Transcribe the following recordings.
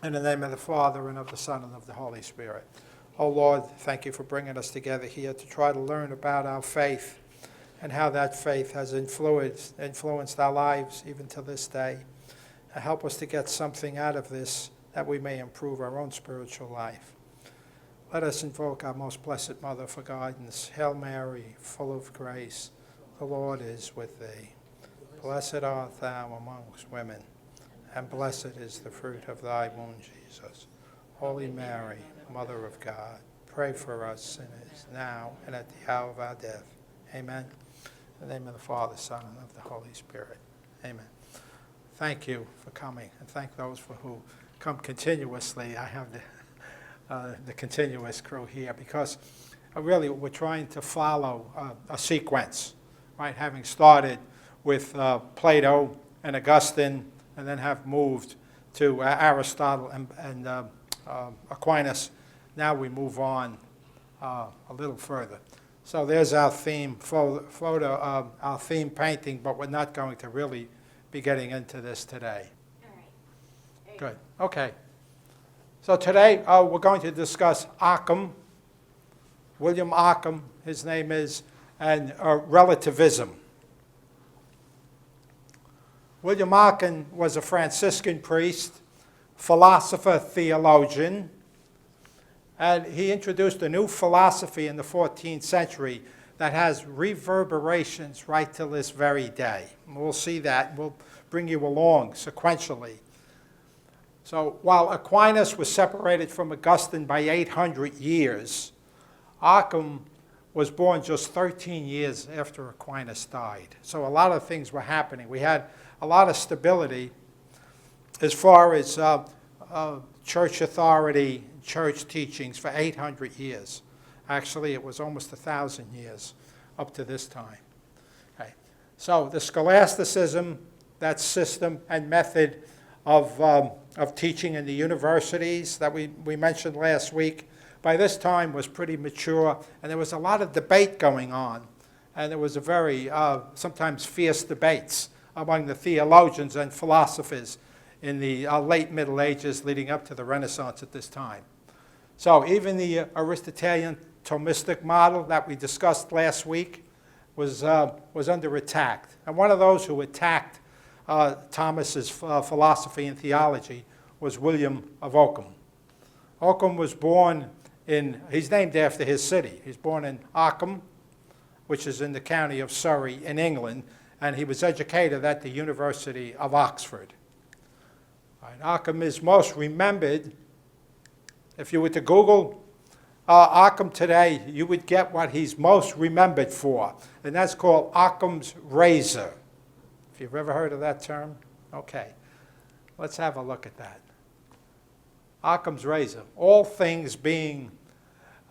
In the name of the Father, and of the Son, and of the Holy Spirit. Oh Lord, thank you for bringing us together here to try to learn about our faith and how that faith has influenced our lives even to this day. And help us to get something out of this that we may improve our own spiritual life. Let us invoke our most blessed Mother for guidance. Hail Mary, full of grace, the Lord is with thee. Blessed art thou amongst women, and blessed is the fruit of thy womb, Jesus. Holy Mary, Mother of God, pray for us sinners, now and at the hour of our death. Amen. In the name of the Father, Son, and of the Holy Spirit. Amen. Thank you for coming, and thank those who come continuously. I have the continuous crew here because really we're trying to follow a sequence, right? Having started with Plato and Augustine, and then have moved to Aristotle and Aquinas. Now we move on a little further. So there's our theme photo, our theme painting, but we're not going to really be getting into this today. All right. Good. Okay. So today we're going to discuss Ockham, William Ockham, his name is, and relativism. William Ockham was a Franciscan priest, philosopher, theologian, and he introduced a new philosophy in the 14th century that has reverberations right till this very day. And we'll see that. We'll bring you along sequentially. So while Aquinas was separated from Augustine by 800 years, Ockham was born just 13 years after Aquinas died. So a lot of things were happening. We had a lot of stability as far as church authority, church teachings for 800 years. Actually, it was almost 1,000 years up to this time. Okay. So the scholasticism, that system and method of teaching in the universities that we mentioned last week, by this time was pretty mature, and there was a lot of debate going on. And there was a very, sometimes fierce debates among the theologians and philosophers in the late Middle Ages leading up to the Renaissance at this time. So even the Aristotelian Thomistic model that we discussed last week was under attack. And one of those who attacked Thomas's philosophy and theology was William of Ockham. Ockham was born he's named after his city. He's born in Ockham, which is in the county of Surrey in England, and he was educated at the University of Oxford. Right, Ockham is most remembered. If you were to Google Ockham today, you would get what he's most remembered for, and that's called Ockham's razor. If you've ever heard of that term, okay. Let's have a look at that. Occam's razor. All things being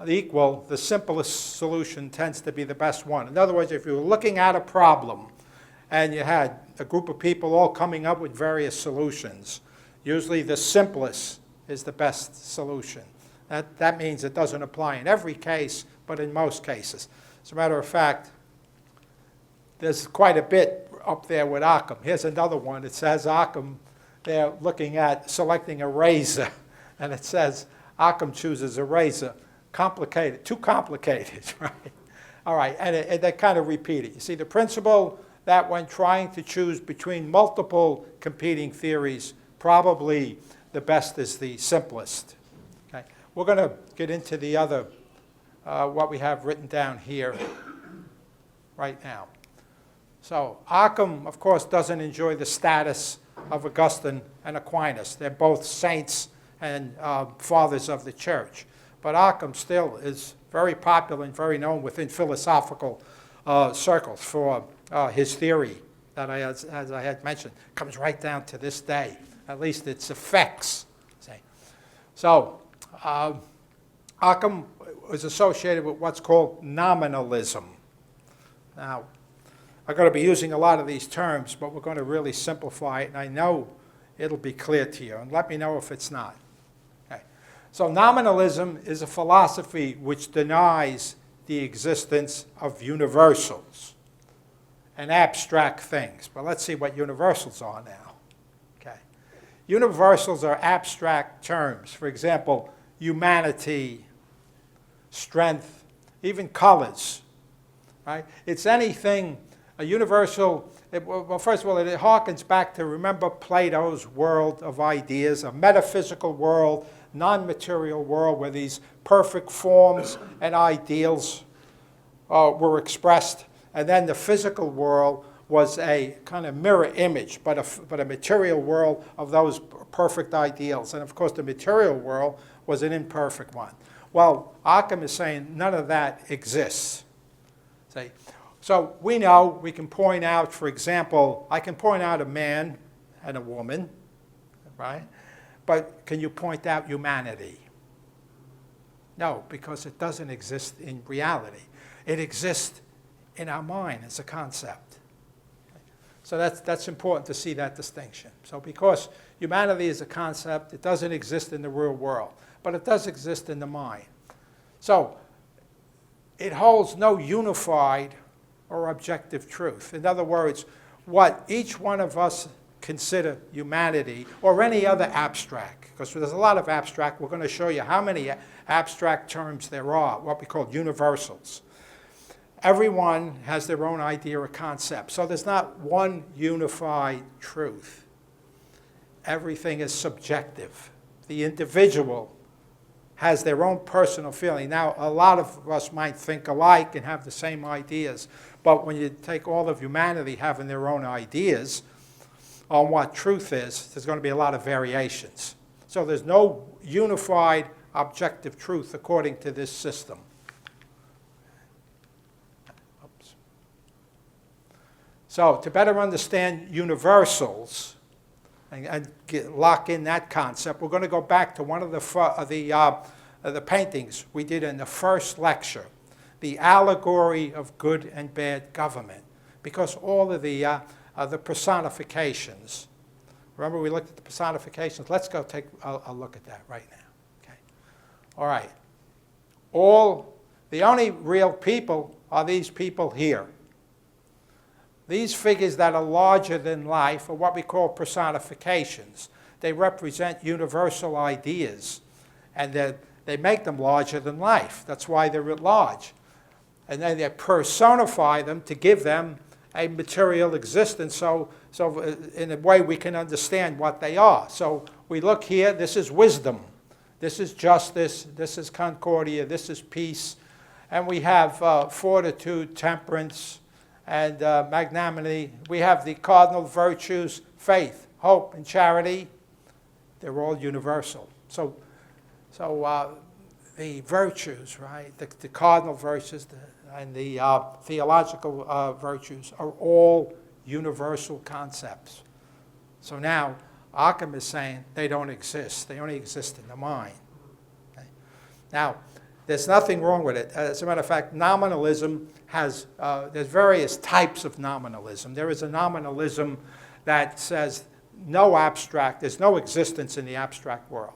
equal, the simplest solution tends to be the best one. In other words, if you were looking at a problem and you had a group of people all coming up with various solutions, usually the simplest is the best solution. That means it doesn't apply in every case, but in most cases. As a matter of fact, there's quite a bit up there with Ockham. Here's another one. It says Ockham, they're looking at selecting a razor, and it says Ockham chooses a razor. Complicated, too complicated, right? All right, and they kind of repeat it. You see, the principle that when trying to choose between multiple competing theories, probably the best is the simplest. Okay? We're going to get into the other, what we have written down here right now. So Ockham, of course, doesn't enjoy the status of Augustine and Aquinas. They're both saints and fathers of the church. But Ockham still is very popular and very known within philosophical circles for his theory that, as I had mentioned, comes right down to this day, at least its effects. So Ockham was associated with what's called nominalism. Now, I'm going to be using a lot of these terms, but we're going to really simplify it, and I know it'll be clear to you, and let me know if it's not. Okay. So nominalism is a philosophy which denies the existence of universals and abstract things. But let's see what universals are now. Okay. Universals are abstract terms. For example, humanity, strength, even colors. Right? It's anything, a universal, well, first of all, it harkens back to, remember Plato's world of ideas, a metaphysical world, non-material world where these perfect forms and ideals were expressed. And then the physical world was a kind of mirror image, but a material world of those perfect ideals. And of course, the material world was an imperfect one. Well, Ockham is saying none of that exists. See? So we know, we can point out, for example, I can point out a man and a woman, right? But can you point out humanity? No, because it doesn't exist in reality. It exists in our mind as a concept. So that's important to see that distinction. So because humanity is a concept, it doesn't exist in the real world, but it does exist in the mind. So it holds no unified or objective truth. In other words, what each one of us consider humanity or any other abstract, because there's a lot of abstract, we're going to show you how many abstract terms there are, what we call universals. Everyone has their own idea or concept. So there's not one unified truth. Everything is subjective. The individual has their own personal feeling. Now, a lot of us might think alike and have the same ideas, but when you take all of humanity having their own ideas on what truth is, there's going to be a lot of variations. So there's no unified objective truth according to this system. Oops. So to better understand universals and lock in that concept, we're going to go back to one of the paintings we did in the first lecture, the allegory of good and bad government, because all of the personifications, remember we looked at the personifications? Let's go take a look at that right now. Okay. All right. The only real people are these people here. These figures that are larger than life are what we call personifications. They represent universal ideas, and they make them larger than life. That's why they're at large. And then they personify them to give them a material existence, so in a way we can understand what they are. So we look here, this is wisdom, this is justice, this is concordia, this is peace, and we have fortitude, temperance, and magnanimity. We have the cardinal virtues, faith, hope, and charity. They're all universal. So the virtues, right, the cardinal virtues and the theological virtues are all universal concepts. So now Ockham is saying they don't exist. They only exist in the mind. Okay? Now, there's nothing wrong with it. As a matter of fact, nominalism has, there's various types of nominalism. There is a nominalism that says no abstract, there's no existence in the abstract world.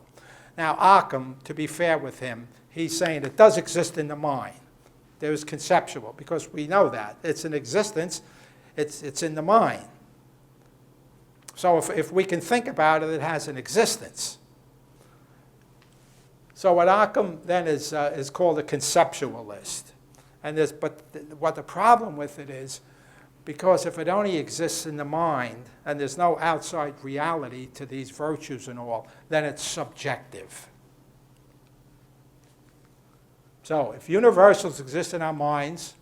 Now, Ockham, to be fair with him, he's saying it does exist in the mind. There's conceptual, because we know that. It's an existence, it's in the mind. So if we can think about it, it has an existence. So what Ockham then is called a conceptualist. But what the problem with it is, because if it only exists in the mind and there's no outside reality to these virtues and all, then it's subjective. So if universals exist in our minds,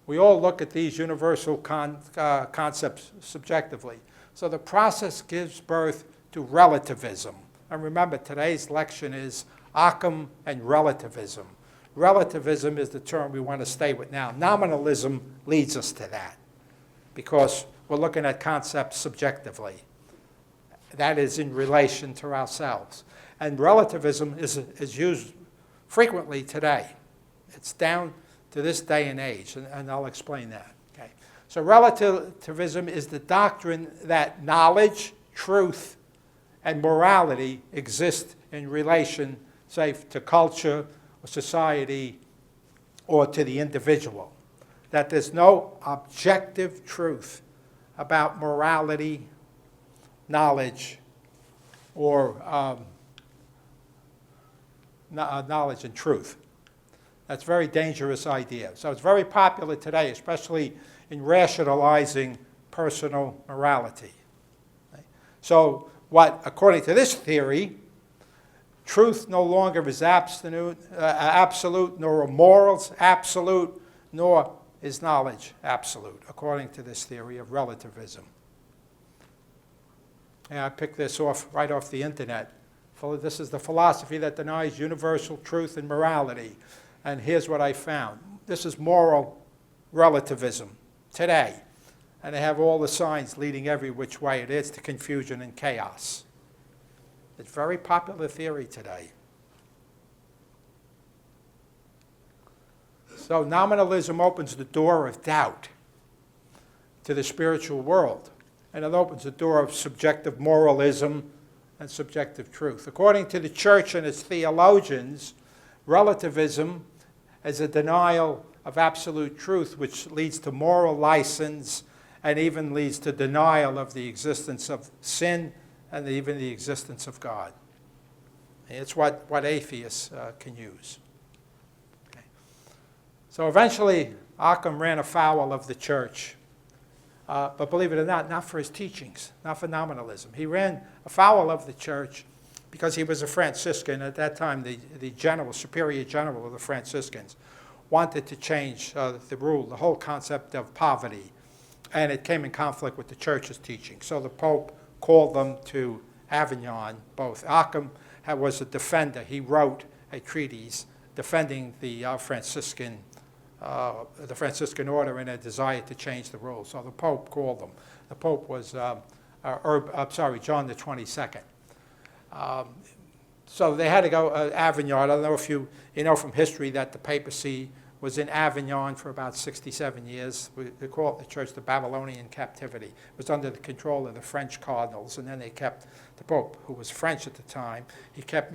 we all look at these universal concepts subjectively. So the process gives birth to relativism. And remember, today's lection is Ockham and relativism. Relativism is the term we want to stay with now. Nominalism leads us to that because we're looking at concepts subjectively. That is in relation to ourselves. And relativism is used frequently today. It's down to this day and age, and I'll explain that. Okay. So relativism is the doctrine that knowledge, truth, and morality exist in relation, say, to culture, or society, or to the individual. That there's no objective truth about morality, knowledge, or knowledge and truth. That's a very dangerous idea. So it's very popular today, especially in rationalizing personal morality. So what, according to this theory, truth no longer is absolute, nor are morals absolute, nor is knowledge absolute, according to this theory of relativism. And I picked this right off the internet. This is the philosophy that denies universal truth and morality. And here's what I found. This is moral relativism today. And they have all the signs leading every which way it is to confusion and chaos. It's a very popular theory today. So nominalism opens the door of doubt to the spiritual world. And it opens the door of subjective moralism and subjective truth. According to the church and its theologians, relativism is a denial of absolute truth, which leads to moral license and even leads to denial of the existence of sin and even the existence of God. And it's what atheists can use. Okay. So eventually, Ockham ran afoul of the church. But believe it or not for his teachings, not for nominalism. He ran afoul of the church because he was a Franciscan. At that time, the general, superior general of the Franciscans, wanted to change the rule, the whole concept of poverty. And it came in conflict with the church's teaching. So the Pope called them to Avignon, both. Ockham was a defender. He wrote a treatise defending the Franciscan order in a desire to change the rules. So the Pope called them. The Pope was John the 22nd. So they had to go Avignon. I don't know if you know from history that the papacy was in Avignon for about 67 years. They call it the church the Babylonian captivity. It was under the control of the French cardinals, and then they kept the Pope, who was French at the time, he kept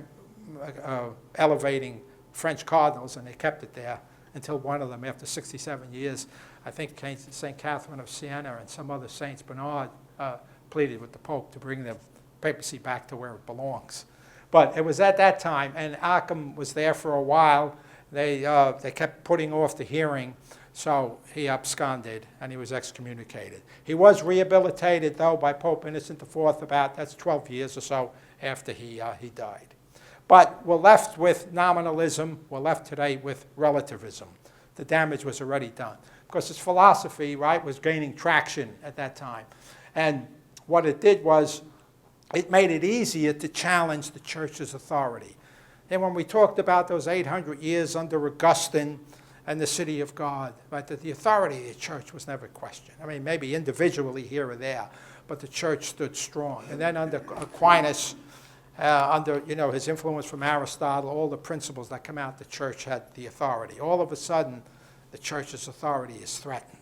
elevating French cardinals, and they kept it there until one of them, after 67 years, I think St. Catherine of Siena and some other Saints Bernard pleaded with the Pope to bring the papacy back to where it belongs. But it was at that time, and Ockham was there for a while. They kept putting off the hearing, so he absconded and he was excommunicated. He was rehabilitated, though, by Pope Innocent IV that's 12 years or so after he died. But we're left with nominalism. We're left today with relativism. The damage was already done. Because his philosophy, right, was gaining traction at that time. And what it did was it made it easier to challenge the church's authority. And when we talked about those 800 years under Augustine and the city of God, right, that the authority of the church was never questioned. I mean, maybe individually here or there, but the church stood strong. And then under Aquinas, under his influence from Aristotle, all the principles that come out, the church had the authority. All of a sudden, the church's authority is threatened.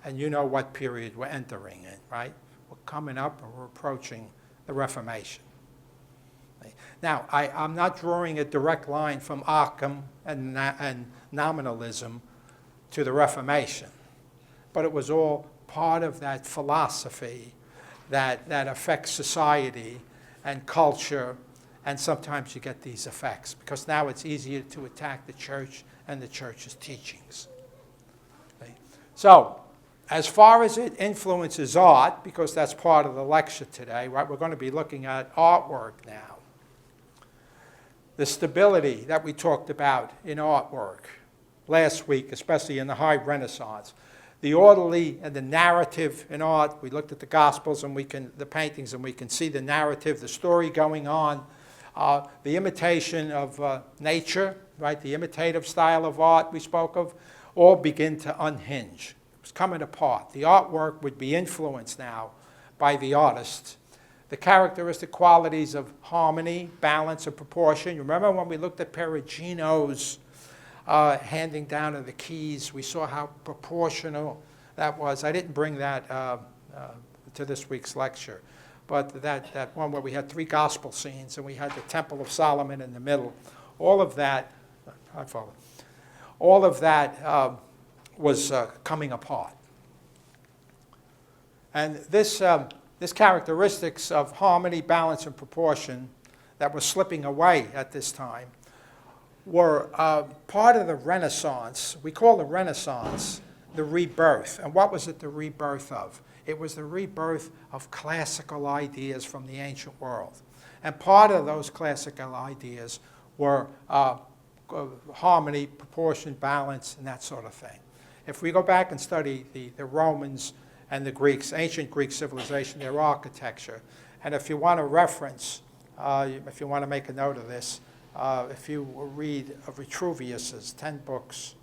And you know what period we're entering in, right? We're coming up and we're approaching the Reformation. Now, I'm not drawing a direct line from Ockham and nominalism to the Reformation, but it was all part of that philosophy that affects society and culture, and sometimes you get these effects, because now it's easier to attack the church and the church's teachings. Okay? So, as far as it influences art, because that's part of the lecture today, right, we're going to be looking at artwork now. The stability that we talked about in artwork last week, especially in the High Renaissance. The orderly and the narrative in art. We looked at the Gospels and the paintings, and we can see the narrative, the story going on. The imitation of nature, right? The imitative style of art we spoke of, all begin to unhinge. It was coming apart. The artwork would be influenced now by the artists. The characteristic qualities of harmony, balance, and proportion. You remember when we looked at Perugino's handing down of the keys, we saw how proportional that was. I didn't bring that to this week's lecture, but that one where we had 3 gospel scenes and we had the Temple of Solomon in the middle. All of that, was coming apart. And this These characteristics of harmony, balance, and proportion that were slipping away at this time were part of the Renaissance. We call the Renaissance the rebirth. And what was it the rebirth of? It was the rebirth of classical ideas from the ancient world. And part of those classical ideas were harmony, proportion, balance, and that sort of thing. If we go back and study the Romans and the Greeks, ancient Greek civilization, their architecture, and if you want to reference, if you want to make a note of this, if you read Vitruvius's 10 books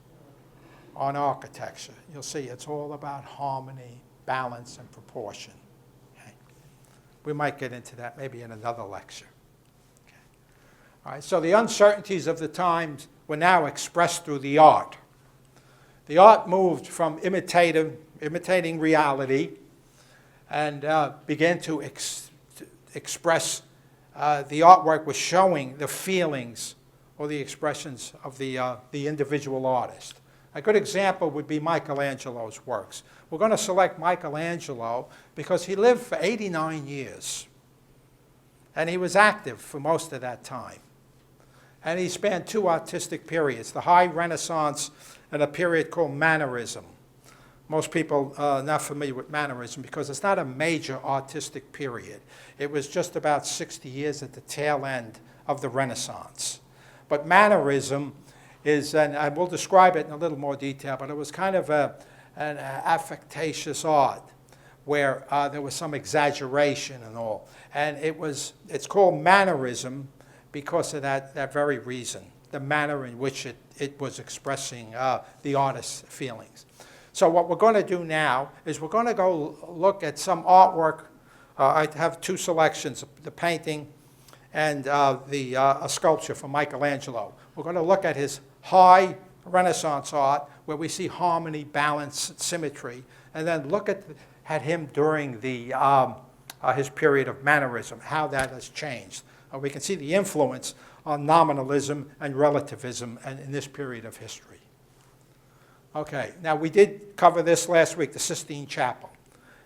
on architecture, you'll see it's all about harmony, balance, and proportion. Okay? We might get into that maybe in another lecture. Okay. All right, so the uncertainties of the times were now expressed through the art. The art moved from imitating reality and began to express, the artwork was showing the feelings or the expressions of the individual artist. A good example would be Michelangelo's works. We're going to select Michelangelo because he lived for 89 years. And he was active for most of that time. And he spanned two artistic periods, the High Renaissance and a period called Mannerism. Most people are not familiar with Mannerism because it's not a major artistic period. It was just about 60 years at the tail end of the Renaissance. But Mannerism is, and I will describe it in a little more detail, but it was kind of an affectatious art where there was some exaggeration and all. And it's called Mannerism because of that very reason, the manner in which it was expressing the artist's feelings. So what we're going to do now is we're going to go look at some artwork. I have two selections, the painting and a sculpture from Michelangelo. We're going to look at his high Renaissance art where we see harmony, balance, symmetry, and then look at him during his period of Mannerism, how that has changed. We can see the influence on nominalism and relativism in this period of history. Okay, now we did cover this last week, the Sistine Chapel,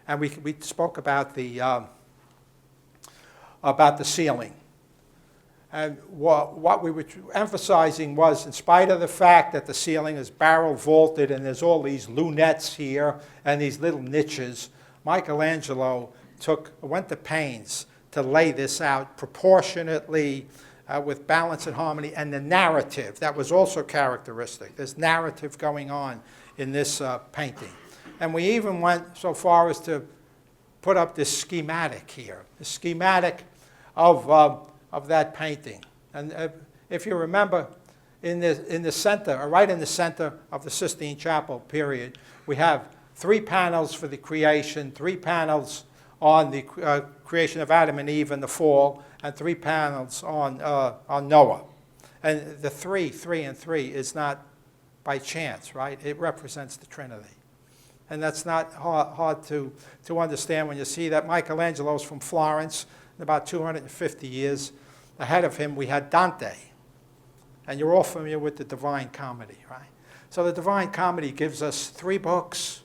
and we spoke about the ceiling. And what we were emphasizing was, in spite of the fact that the ceiling is barrel vaulted and there's all these lunettes here and these little niches, Michelangelo went to pains to lay this out proportionately with balance and harmony, and the narrative, that was also characteristic. There's narrative going on in this painting. And we even went so far as to put up this schematic here, the schematic of that painting. And if you remember, in the center, or right in the center of the Sistine Chapel period, we have 3 panels for the creation, 3 panels on the creation of Adam and Eve and the fall, and 3 panels on Noah. And the 3 and 3 is not by chance, right? It represents the Trinity. And that's not hard to understand when you see that Michelangelo's from Florence, about 250 years ahead of him we had Dante. And you're all familiar with the Divine Comedy, right? So the Divine Comedy gives us 3 books,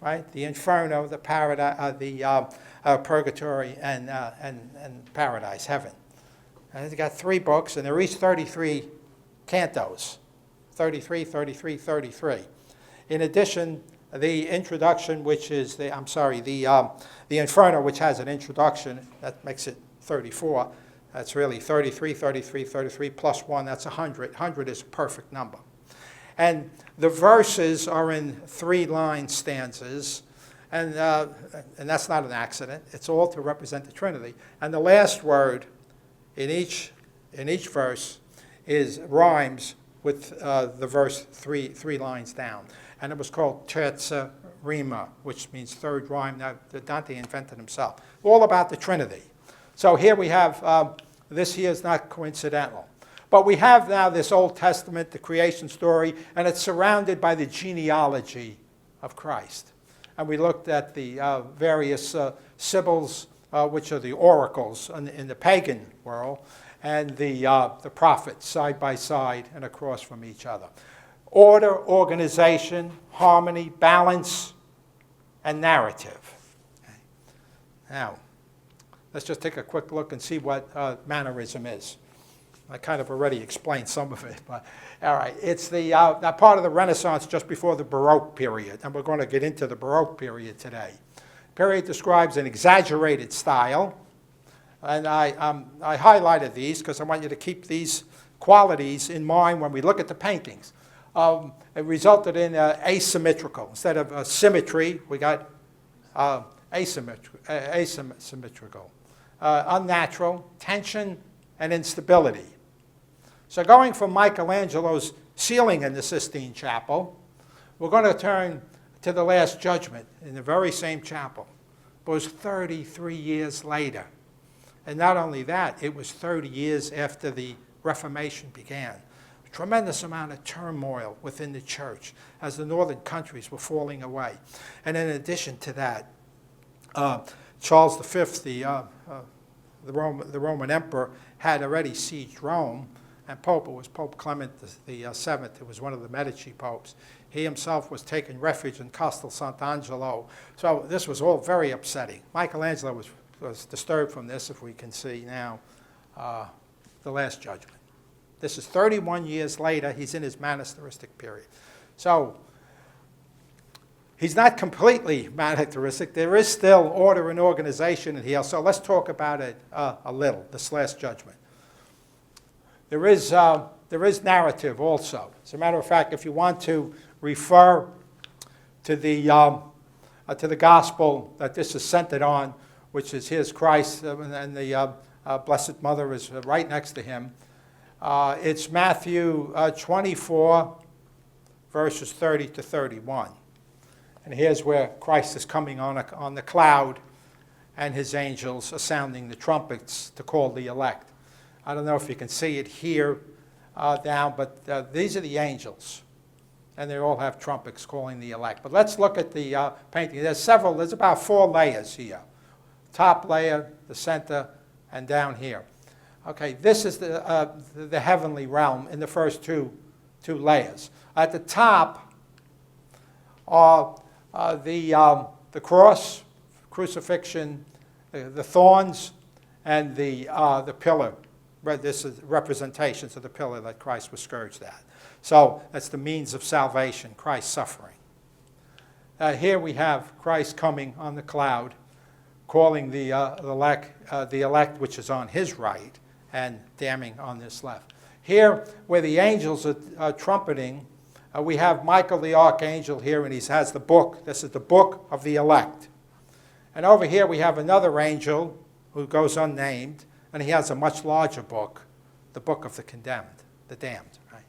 right? The Inferno, the Paradise, the Purgatory, and Paradise, Heaven. And it's got 3 books, and they're each 33 cantos, 33, 33, 33. In addition, the introduction, which is the Inferno, which has an introduction, that makes it 34. That's really 33, 33, 33 plus 1, that's 100. 100 is a perfect number. And the verses are in 3-line stanzas, and that's not an accident. It's all to represent the Trinity. And the last word in each verse rhymes with the verse 3 lines down. And it was called terza rima, which means 3rd rhyme. Now, Dante invented himself. All about the Trinity. So here we have, this here is not coincidental. But we have now this Old Testament, the creation story, and it's surrounded by the genealogy of Christ. And we looked at the various sibyls, which are the oracles in the pagan world, and the prophets side by side and across from each other. Order, organization, harmony, balance, and narrative. Okay. Now, let's just take a quick look and see what mannerism is. I kind of already explained some of it, but all right. It's the part of the Renaissance just before the Baroque period, and we're going to get into the Baroque period today. Period describes an exaggerated style, and I highlighted these because I want you to keep these qualities in mind when we look at the paintings. It resulted in asymmetrical. Instead of symmetry, we got asymmetrical, unnatural, tension, and instability. So going from Michelangelo's ceiling in the Sistine Chapel, we're going to turn to the Last Judgment in the very same chapel. It was 33 years later. And not only that, it was 30 years after the Reformation began. A tremendous amount of turmoil within the church as the northern countries were falling away. And in addition to that, Charles V, the Roman emperor, had already sieged Rome, and Pope, it was Pope Clement the Seventh, who was one of the Medici popes. He himself was taking refuge in Castel Sant'Angelo. So this was all very upsetting. Michelangelo was disturbed from this, if we can see now, the Last Judgment. This is 31 years later. He's in his monasteristic period. So he's not completely monasteristic. There is still order and organization in here. So let's talk about it a little, this Last Judgment. There is narrative also. As a matter of fact, if you want to refer to the gospel that this is centered on, which is his Christ, and the Blessed Mother is right next to him, it's Matthew 24, verses 30 to 31. And here's where Christ is coming on the cloud, and his angels are sounding the trumpets to call the elect. I don't know if you can see it here down, but these are the angels. And they all have trumpets calling the elect. But let's look at the painting. There's about 4 layers here. Top layer, the center, and down here. Okay, this is the heavenly realm in the first two layers. At the top are the cross, crucifixion, the thorns, and the pillar. This is representations of the pillar that Christ was scourged at. So that's the means of salvation, Christ's suffering. Here we have Christ coming on the cloud, calling the elect, which is on his right, and damning on this left. Here, where the angels are trumpeting, we have Michael the archangel here, and he has the book. This is the book of the elect. And over here we have another angel who goes unnamed, and he has a much larger book, the book of the condemned, the damned. Right?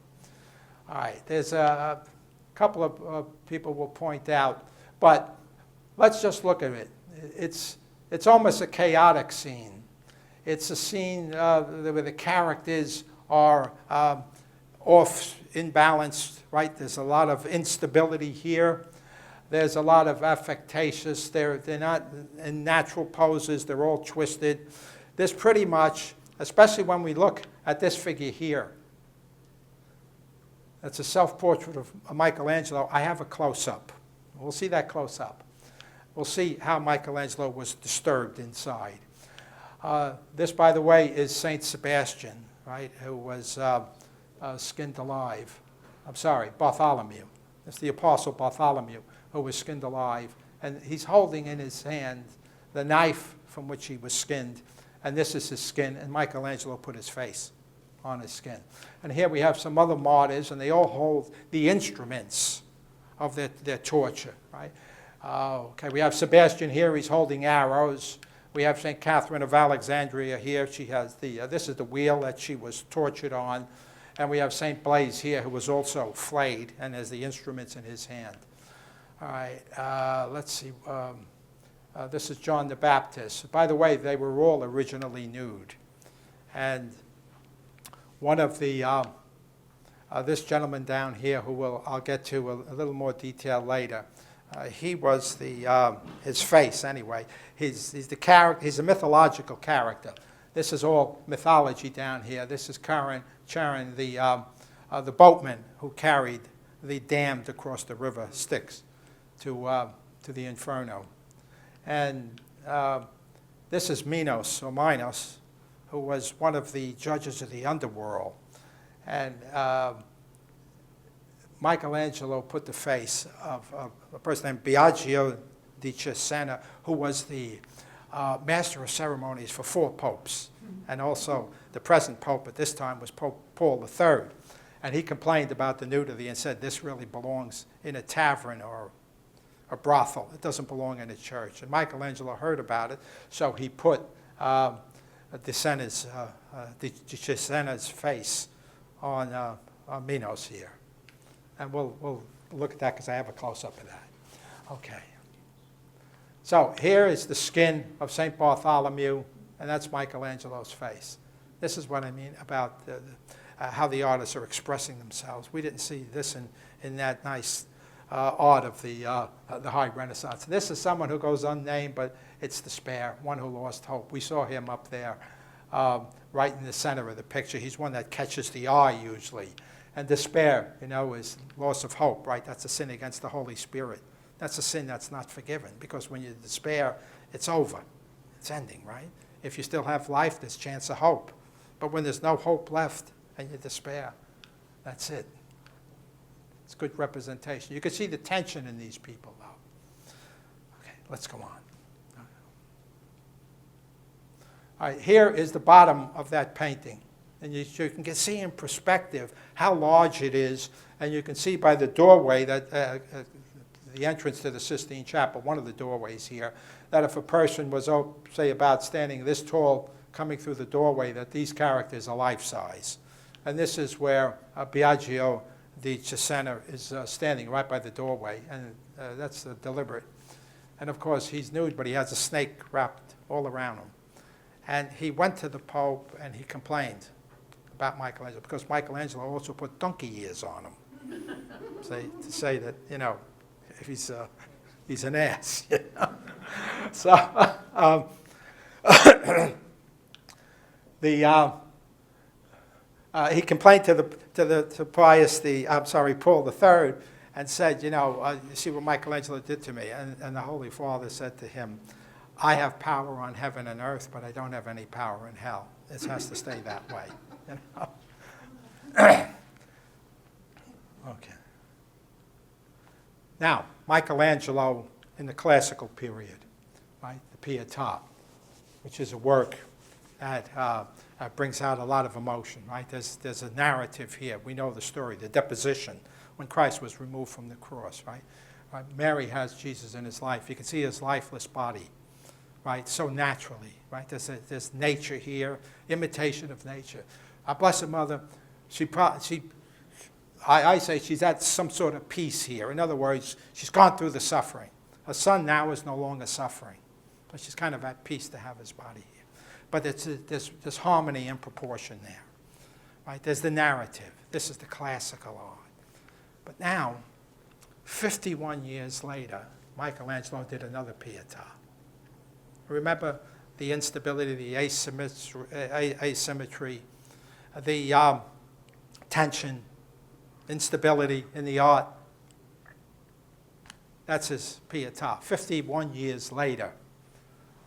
All right, there's a couple of people will point out, but let's just look at it. It's almost a chaotic scene. It's a scene where the characters are off, imbalanced, right? There's a lot of instability here. There's a lot of affectations. They're not in natural poses. They're all twisted. This pretty much, especially when we look at this figure here, that's a self-portrait of Michelangelo. I have a close-up. We'll see that close-up. We'll see how Michelangelo was disturbed inside. This, by the way, is Saint Sebastian, right, who was skinned alive. I'm sorry, Bartholomew. It's the Apostle Bartholomew who was skinned alive. And he's holding in his hand the knife from which he was skinned. And this is his skin, and Michelangelo put his face on his skin. And here we have some other martyrs, and they all hold the instruments of their torture, right? Okay, we have Sebastian here. He's holding arrows. We have St. Catherine of Alexandria here. She has this is the wheel that she was tortured on. And we have St. Blaise here, who was also flayed, and has the instruments in his hand. All right, let's see. This is John the Baptist. By the way, they were all originally nude. And one of the, this gentleman down here, who I'll get to a little more detail later, he was his face anyway. He's the character. He's a mythological character. This is all mythology down here. This is Charon, the boatman who carried the damned across the river Styx to the Inferno. And This is Minos, or Minos, who was one of the judges of the underworld. And Michelangelo put the face of a person named Biagio di Cesena, who was the master of ceremonies for 4 popes. And also the present pope at this time was Pope Paul III. And he complained about the nudity and said this really belongs in a tavern or a brothel. It doesn't belong in a church. And Michelangelo heard about it, so he put di Cesena's face on Minos here. And we'll look at that because I have a close-up of that. Okay. So here is the skin of St. Bartholomew, and that's Michelangelo's face. This is what I mean about how the artists are expressing themselves. We didn't see this in that nice art of the High Renaissance. This is someone who goes unnamed, but it's despair, one who lost hope. We saw him up there right in the center of the picture. He's one that catches the eye usually. And despair, is loss of hope, right? That's a sin against the Holy Spirit. That's a sin that's not forgiven, because when you despair, it's over. It's ending, right? If you still have life, there's chance of hope. But when there's no hope left and you despair, that's it. It's good representation. You can see the tension in these people, though. Okay, let's go on. All right, here is the bottom of that painting. And you can see in perspective how large it is. And you can see by the doorway that the entrance to the Sistine Chapel, one of the doorways here, that if a person was, say, about standing this tall coming through the doorway, that these characters are life-size. And this is where Biagio di Cesena is standing right by the doorway, and that's deliberate. And of course, he's nude, but he has a snake wrapped all around him. And he went to the Pope and he complained about Michelangelo, because Michelangelo also put donkey ears on him, to say that, if he's an ass. So he complained to Paul III, and said, you see what Michelangelo did to me. And the Holy Father said to him, I have power on heaven and earth, but I don't have any power in hell. It has to stay that way. Okay. Now, Michelangelo in the classical period, right? The Pietà, which is a work that brings out a lot of emotion, right? There's a narrative here. We know the story, the deposition, when Christ was removed from the cross, right? Mary has Jesus in his life. You can see his lifeless body, right? So naturally, right? There's nature here, imitation of nature. Our Blessed Mother, I say she's at some sort of peace here. In other words, she's gone through the suffering. Her son now is no longer suffering, but she's kind of at peace to have his body here. But there's harmony and proportion there, right? There's the narrative. This is the classical art. But now, 51 years later, Michelangelo did another Pietà. Remember the instability, the asymmetry, the tension, instability in the art. That's his Pietà, 51 years later,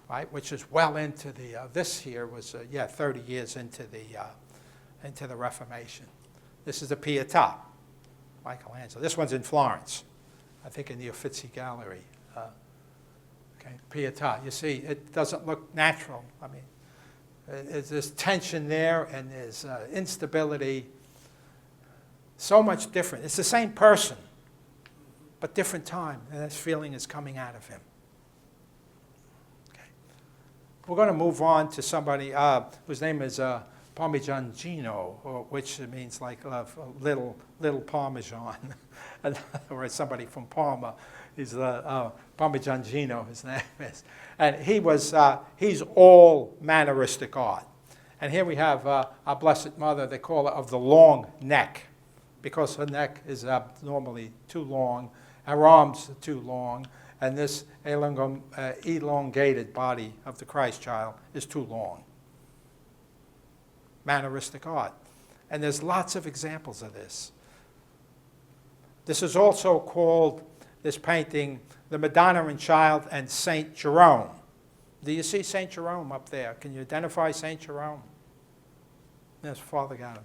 right? Which is well into the, this here was, 30 years into the Reformation. This is the Pietà, Michelangelo. This one's in Florence, I think in the Uffizi Gallery. Pietà, you see, it doesn't look natural. I mean, there's tension there, and there's instability. So much different. It's the same person, but different time, and that feeling is coming out of him. Okay. We're going to move on to somebody whose name is Parmigianino, which means like little Parmesan. In other words, somebody from Parma. He's Parmigianino, his name is. And he's all manneristic art. And here we have our Blessed Mother, they call her of the long neck, because her neck is abnormally too long, her arms are too long, and this elongated body of the Christ child is too long. Manneristic art. And there's lots of examples of this. This is also called, this painting, the Madonna and Child and Saint Jerome. Do you see St. Jerome up there? Can you identify St. Jerome? There's Father got him.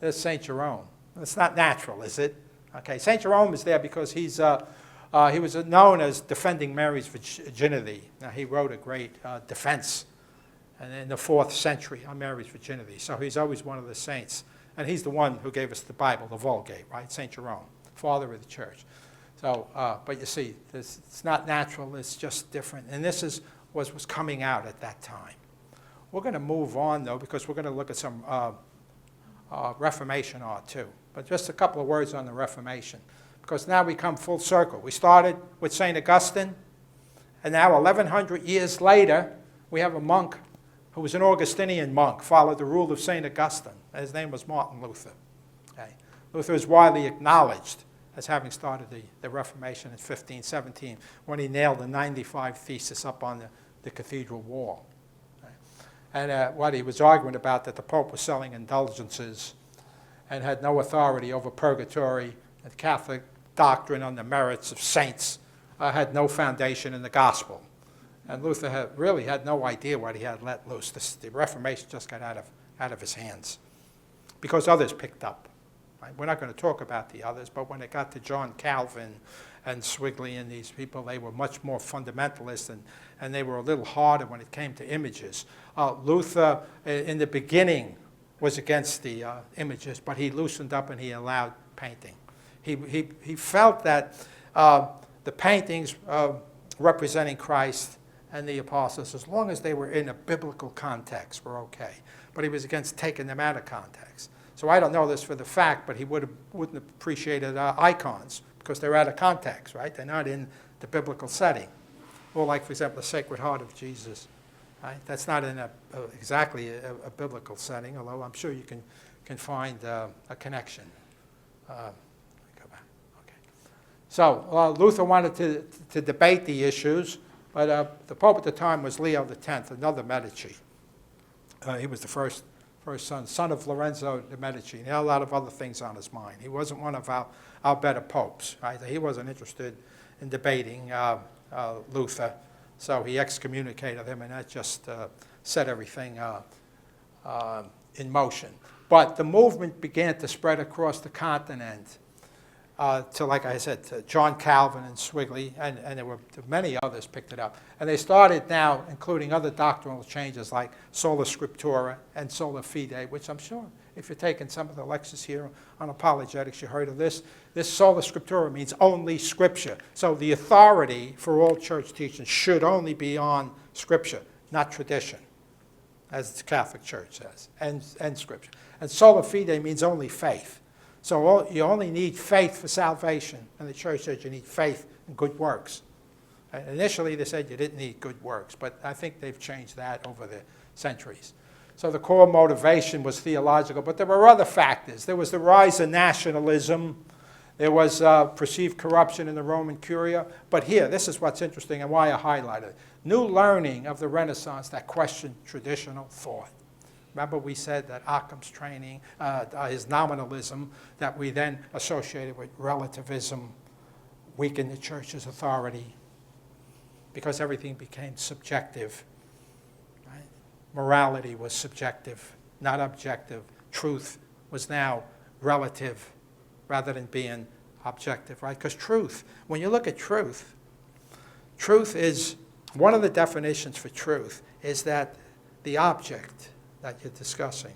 There's St. Jerome. It's not natural, is it? Okay, St. Jerome is there because he was known as defending Mary's virginity. Now, he wrote a great defense in the 4th century on Mary's virginity. So he's always one of the saints. And he's the one who gave us the Bible, the Vulgate, right? St. Jerome, father of the church. So, but you see, it's not natural, it's just different. And this was coming out at that time. We're going to move on, though, because we're going to look at some Reformation art, too. But just a couple of words on the Reformation, because now we come full circle. We started with St. Augustine, and now 1,100 years later, we have a monk who was an Augustinian monk, followed the rule of St. Augustine. His name was Martin Luther. Okay. Luther is widely acknowledged as having started the Reformation in 1517, when he nailed the 95 Thesis up on the cathedral wall. Okay. And what he was arguing about, that the Pope was selling indulgences and had no authority over purgatory, and Catholic doctrine on the merits of saints had no foundation in the gospel. And Luther really had no idea what he had let loose. The Reformation just got out of his hands because others picked up. Right? We're not going to talk about the others, but when it got to John Calvin and Zwingli and these people, they were much more fundamentalist, and they were a little harder when it came to images. Luther, in the beginning, was against the images, but he loosened up and he allowed painting. He felt that the paintings representing Christ and the apostles, as long as they were in a biblical context, were okay. But he was against taking them out of context. So I don't know this for the fact, but he wouldn't have appreciated icons because they're out of context, right? They're not in the biblical setting. Or like, for example, the Sacred Heart of Jesus. Right? That's not in exactly a biblical setting, although I'm sure you can find a connection. Go back. Okay. So Luther wanted to debate the issues, but the Pope at the time was Leo X, another Medici. He was the first son of Lorenzo de' Medici. He had a lot of other things on his mind. He wasn't one of our better popes. Right? He wasn't interested in debating Luther, so he excommunicated him, and that just set everything in motion. But the movement began to spread across the continent to, like I said, to John Calvin and Zwingli, and there were many others picked it up. And they started now including other doctrinal changes like sola scriptura and sola fide, which I'm sure if you're taking some of the lectures here on apologetics, you heard of this. This sola scriptura means only Scripture. So the authority for all church teaching should only be on Scripture, not tradition, as the Catholic Church says, and Scripture. And sola fide means only faith. So you only need faith for salvation, and the church says you need faith and good works. And initially they said you didn't need good works, but I think they've changed that over the centuries. So the core motivation was theological, but there were other factors. There was the rise of nationalism. There was perceived corruption in the Roman Curia. But here, this is what's interesting and why I highlighted it. New learning of the Renaissance that questioned traditional thought. Remember we said that Ockham's training, his nominalism, that we then associated with relativism, weakened the church's authority because everything became subjective. Right? Morality was subjective, not objective. Truth was now relative rather than being objective, right? Because truth, when you look at truth, truth is, one of the definitions for truth is that the object that you're discussing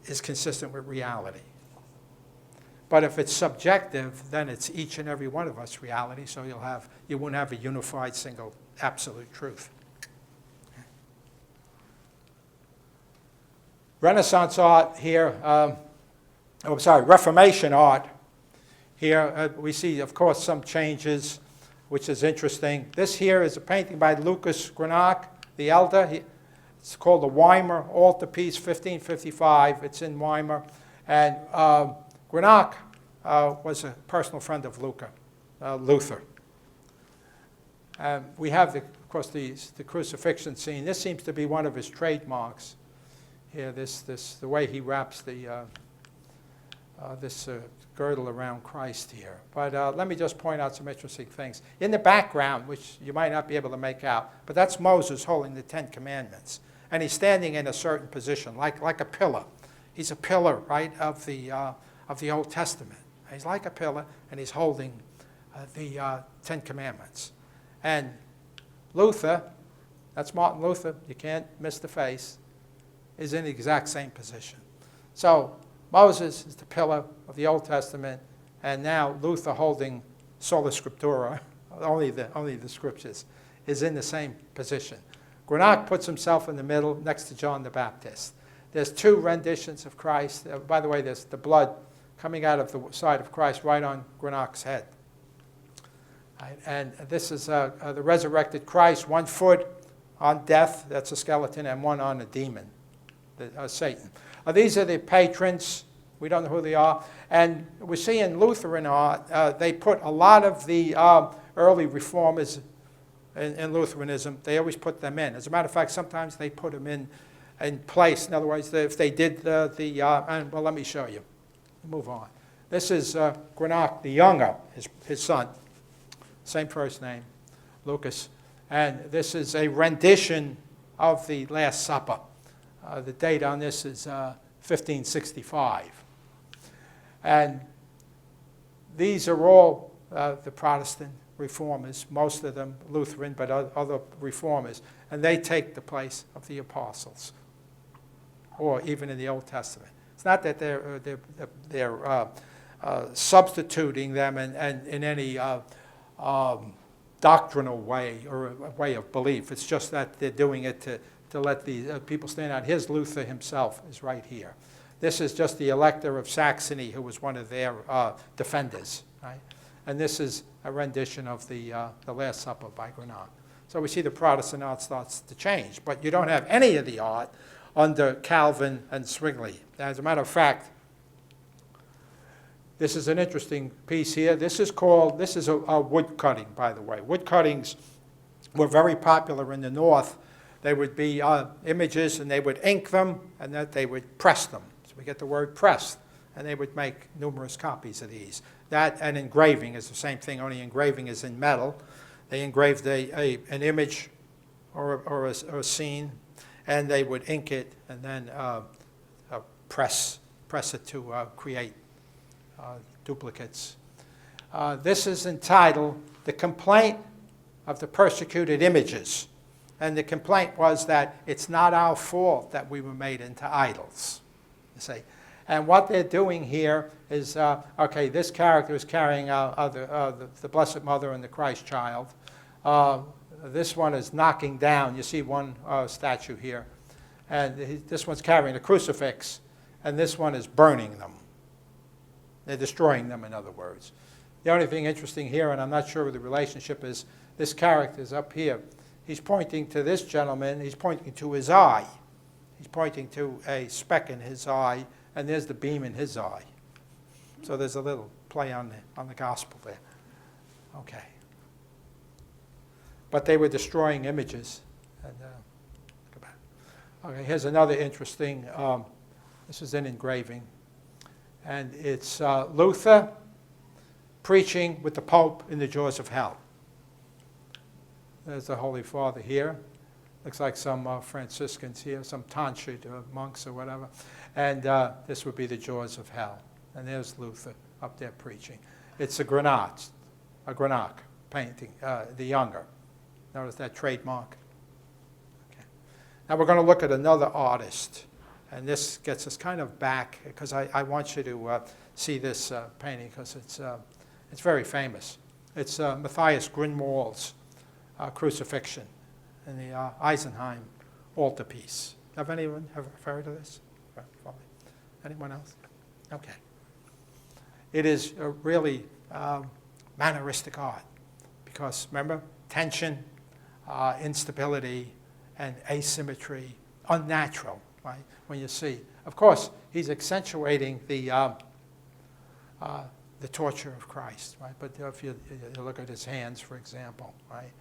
is consistent with reality. But if it's subjective, then it's each and every one of us reality, so you wouldn't have a unified, single, absolute truth. Renaissance art here, Reformation art. Here we see, of course, some changes, which is interesting. This here is a painting by Lucas Greenock, the elder. It's called the Weimar Altarpiece, 1555. It's in Weimar. And Greenock was a personal friend of Luther. We have, of course, the crucifixion scene. This seems to be one of his trademarks. Here, the way he wraps the this girdle around Christ here. But let me just point out some interesting things. In the background, which you might not be able to make out, but that's Moses holding the Ten Commandments. And he's standing in a certain position, like a pillar. He's a pillar, right, of the Old Testament. He's like a pillar, and he's holding the Ten Commandments. And Luther, that's Martin Luther, you can't miss the face, is in the exact same position. So Moses is the pillar of the Old Testament, and now Luther holding sola scriptura, only the scriptures, is in the same position. Greenock puts himself in the middle next to John the Baptist. There's two renditions of Christ. By the way, there's the blood coming out of the side of Christ right on Greenock's head. Right? And this is the resurrected Christ, one foot on death, that's a skeleton, and one on a demon, Satan. These are the patrons. We don't know who they are. And we see in Lutheran art, they put a lot of the early reformers in Lutheranism, they always put them in. As a matter of fact, sometimes they put them in place. In other words, if they did well, let me show you. Move on. This is Greenock the Younger, his son. Same first name, Lucas. And this is a rendition of the Last Supper. The date on this is 1565. And these are all the Protestant reformers, most of them Lutheran, but other reformers. And they take the place of the apostles, or even in the Old Testament. It's not that they're substituting them in any doctrinal way or a way of belief. It's just that they're doing it to let the people stand out. Here's Luther himself is right here. This is just the Elector of Saxony, who was one of their defenders, right? And this is a rendition of the Last Supper by Greenock. So we see the Protestant art starts to change, but you don't have any of the art under Calvin and Zwingli. As a matter of fact, this is an interesting piece here. This is a wood cutting, by the way. Wood cuttings were very popular in the North. They would be images, and they would ink them, and then they would press them. So we get the word pressed, and they would make numerous copies of these. That and engraving is the same thing, only engraving is in metal. They engraved an image or a scene, and they would ink it and then press it to create duplicates. This is entitled The Complaint of the Persecuted Images. And the complaint was that it's not our fault that we were made into idols. You see. And what they're doing here is, okay, this character is carrying the Blessed Mother and the Christ child. This one is knocking down. You see one statue here. And this one's carrying a crucifix, and this one is burning them. They're destroying them, in other words. The only thing interesting here, and I'm not sure what the relationship is, this character is up here. He's pointing to this gentleman. He's pointing to his eye. He's pointing to a speck in his eye, and there's the beam in his eye. So there's a little play on the gospel there. Okay. But they were destroying images. And, look back. Okay, here's another interesting, this is an engraving. And it's Luther preaching with the Pope in the jaws of hell. There's the Holy Father here. Looks like some Franciscans here, some Tantric monks or whatever. And this would be the jaws of hell. And there's Luther up there preaching. It's a Greenock painting, the Younger. Notice that trademark. Okay. Now we're going to look at another artist. And this gets us kind of back, because I want you to see this painting, because it's very famous. It's Matthias Grünwald's Crucifixion in the Eisenheim altarpiece. Have anyone ever heard of this? Anyone else? Okay. It is a really manneristic art, because remember, tension, instability, and asymmetry, unnatural, right? When you see, of course, he's accentuating the torture of Christ, right? But if you look at his hands, for example, right,